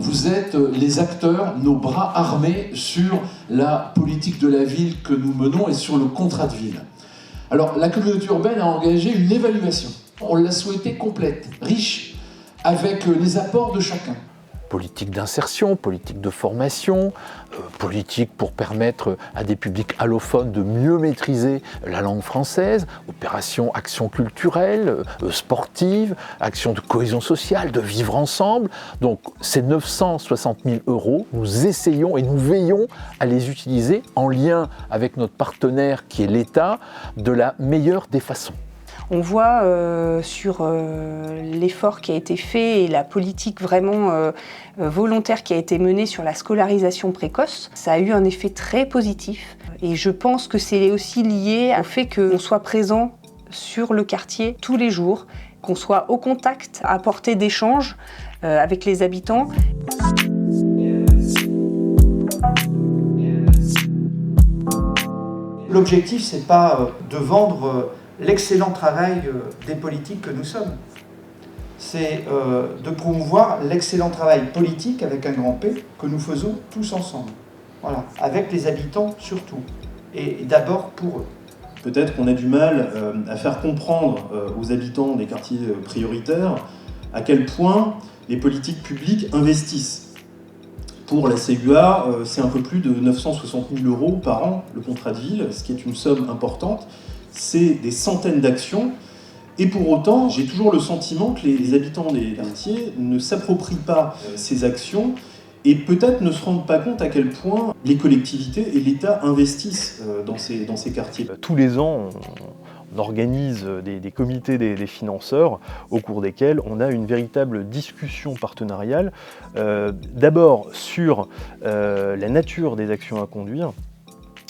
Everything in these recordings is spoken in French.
Vous êtes les acteurs, nos bras armés sur la politique de la ville que nous menons et sur le contrat de ville. Alors, la communauté urbaine a engagé une évaluation. On l'a souhaitée complète, riche, avec les apports de chacun. Politique d'insertion, politique de formation, politique pour permettre à des publics allophones de mieux maîtriser la langue française, opération action culturelle, sportive, action de cohésion sociale, de vivre ensemble. Donc ces 960 000 €, nous essayons et nous veillons à les utiliser en lien avec notre partenaire qui est l'État de la meilleure des façons. On voit sur l'effort qui a été fait et la politique vraiment volontaire qui a été menée sur la scolarisation précoce. Ça a eu un effet très positif et je pense que c'est aussi lié au fait qu'on soit présent sur le quartier tous les jours, qu'on soit au contact, à portée d'échange avec les habitants. L'objectif, c'est pas de vendre l'excellent travail des politiques que nous sommes. C'est de promouvoir l'excellent travail politique avec un grand P que nous faisons tous ensemble. Voilà, avec les habitants surtout, et d'abord pour eux. Peut-être qu'on a du mal à faire comprendre aux habitants des quartiers prioritaires à quel point les politiques publiques investissent. Pour la CUA, c'est un peu plus de 960 000 € par an, le contrat de ville, ce qui est une somme importante. C'est des centaines d'actions, et pour autant, j'ai toujours le sentiment que les habitants des quartiers ne s'approprient pas ces actions et peut-être ne se rendent pas compte à quel point les collectivités et l'État investissent dans ces quartiers. Tous les ans, on organise des comités des financeurs au cours desquels on a une véritable discussion partenariale, d'abord sur la nature des actions à conduire,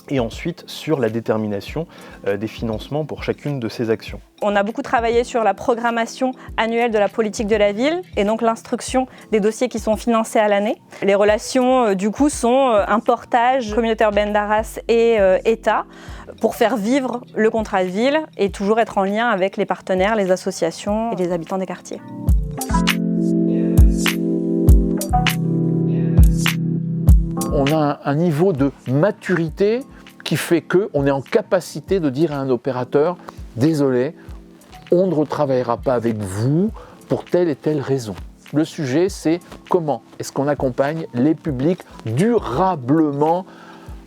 et ensuite sur la détermination des financements pour chacune de ces actions. On a beaucoup travaillé sur la programmation annuelle de la politique de la ville et donc l'instruction des dossiers qui sont financés à l'année. Les relations du coup sont un portage communauté urbaine d'Arras et État pour faire vivre le contrat de ville et toujours être en lien avec les partenaires, les associations et les habitants des quartiers. On a un niveau de maturité qui fait qu'on est en capacité de dire à un opérateur « Désolé, on ne retravaillera pas avec vous pour telle et telle raison ». Le sujet, c'est comment est-ce qu'on accompagne les publics durablement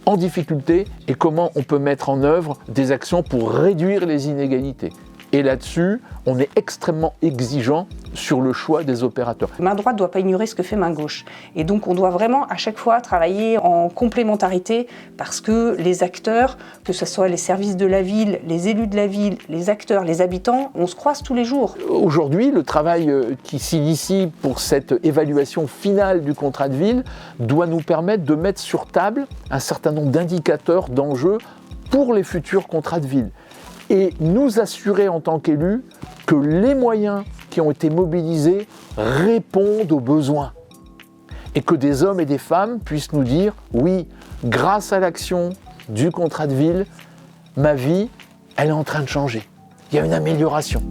en difficulté et comment on peut mettre en œuvre des actions pour réduire les inégalités. Et là-dessus, on est extrêmement exigeant sur le choix des opérateurs. Main droite ne doit pas ignorer ce que fait main gauche. Et donc on doit vraiment à chaque fois travailler en complémentarité parce que les acteurs, que ce soit les services de la ville, les élus de la ville, les acteurs, les habitants, on se croise tous les jours. Aujourd'hui, le travail qui s'initie pour cette évaluation finale du contrat de ville doit nous permettre de mettre sur table un certain nombre d'indicateurs, d'enjeux pour les futurs contrats de ville. Et nous assurer en tant qu'élus que les moyens qui ont été mobilisés répondent aux besoins. Et que des hommes et des femmes puissent nous dire « Oui, grâce à l'action du contrat de ville, ma vie, elle est en train de changer. Il y a une amélioration. »